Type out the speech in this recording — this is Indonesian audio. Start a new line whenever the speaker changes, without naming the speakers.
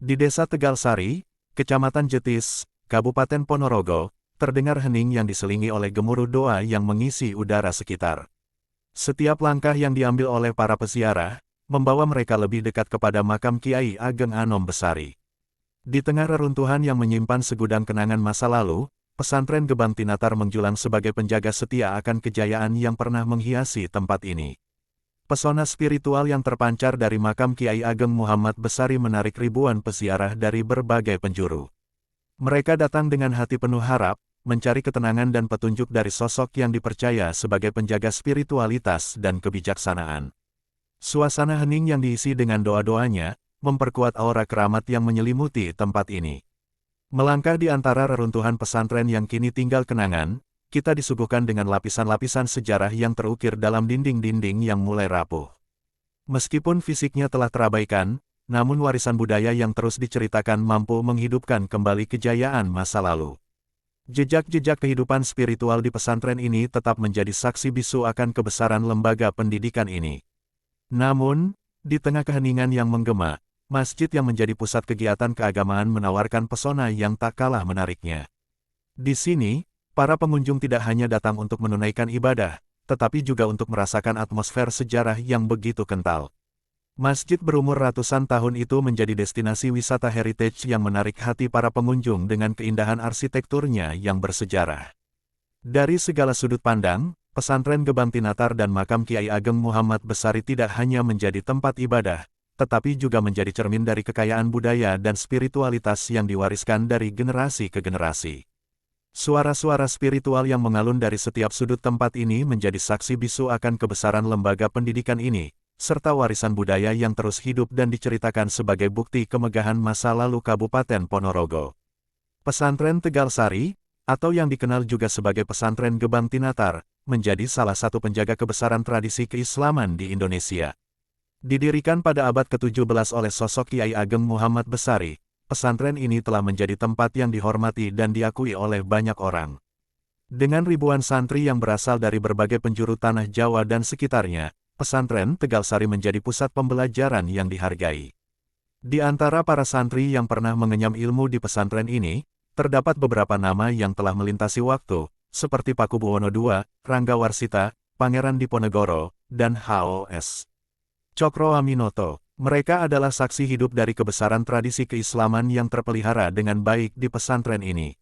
Di Desa Tegalsari, Kecamatan Jetis, Kabupaten Ponorogo, terdengar hening yang diselingi oleh gemuruh doa yang mengisi udara sekitar. Setiap langkah yang diambil oleh para peziarah, membawa mereka lebih dekat kepada makam Kiai Ageng Anom Besari. Di tengah reruntuhan yang menyimpan segudang kenangan masa lalu, pesantren Gebang Tinatar menjulang sebagai penjaga setia akan kejayaan yang pernah menghiasi tempat ini. Pesona spiritual yang terpancar dari makam Kiai Ageng Muhammad Besari menarik ribuan peziarah dari berbagai penjuru. Mereka datang dengan hati penuh harap, mencari ketenangan dan petunjuk dari sosok yang dipercaya sebagai penjaga spiritualitas dan kebijaksanaan. Suasana hening yang diisi dengan doa-doanya, memperkuat aura keramat yang menyelimuti tempat ini. Melangkah di antara reruntuhan pesantren yang kini tinggal kenangan, kita disuguhkan dengan lapisan-lapisan sejarah yang terukir dalam dinding-dinding yang mulai rapuh. Meskipun fisiknya telah terabaikan, namun warisan budaya yang terus diceritakan mampu menghidupkan kembali kejayaan masa lalu. Jejak-jejak kehidupan spiritual di pesantren ini tetap menjadi saksi bisu akan kebesaran lembaga pendidikan ini. Namun, di tengah keheningan yang menggema, masjid yang menjadi pusat kegiatan keagamaan menawarkan pesona yang tak kalah menariknya. Di sini, para pengunjung tidak hanya datang untuk menunaikan ibadah, tetapi juga untuk merasakan atmosfer sejarah yang begitu kental. Masjid berumur ratusan tahun itu menjadi destinasi wisata heritage yang menarik hati para pengunjung dengan keindahan arsitekturnya yang bersejarah. Dari segala sudut pandang, pesantren Gebang Tinatar dan makam Kiai Ageng Muhammad Besari tidak hanya menjadi tempat ibadah, tetapi juga menjadi cermin dari kekayaan budaya dan spiritualitas yang diwariskan dari generasi ke generasi. Suara-suara spiritual yang mengalun dari setiap sudut tempat ini menjadi saksi bisu akan kebesaran lembaga pendidikan ini, serta warisan budaya yang terus hidup dan diceritakan sebagai bukti kemegahan masa lalu Kabupaten Ponorogo. Pesantren Tegalsari, atau yang dikenal juga sebagai Pesantren Gebang Tinatar, menjadi salah satu penjaga kebesaran tradisi keislaman di Indonesia. Didirikan pada abad ke-17 oleh sosok Kiai Ageng Muhammad Besari, pesantren ini telah menjadi tempat yang dihormati dan diakui oleh banyak orang. Dengan ribuan santri yang berasal dari berbagai penjuru tanah Jawa dan sekitarnya, pesantren Tegalsari menjadi pusat pembelajaran yang dihargai. Di antara para santri yang pernah mengenyam ilmu di pesantren ini, terdapat beberapa nama yang telah melintasi waktu, seperti Pakubuwono II, Rangga Warsita, Pangeran Diponegoro, dan H.O.S. Cokroaminoto. Mereka adalah saksi hidup dari kebesaran tradisi keislaman yang terpelihara dengan baik di pesantren ini.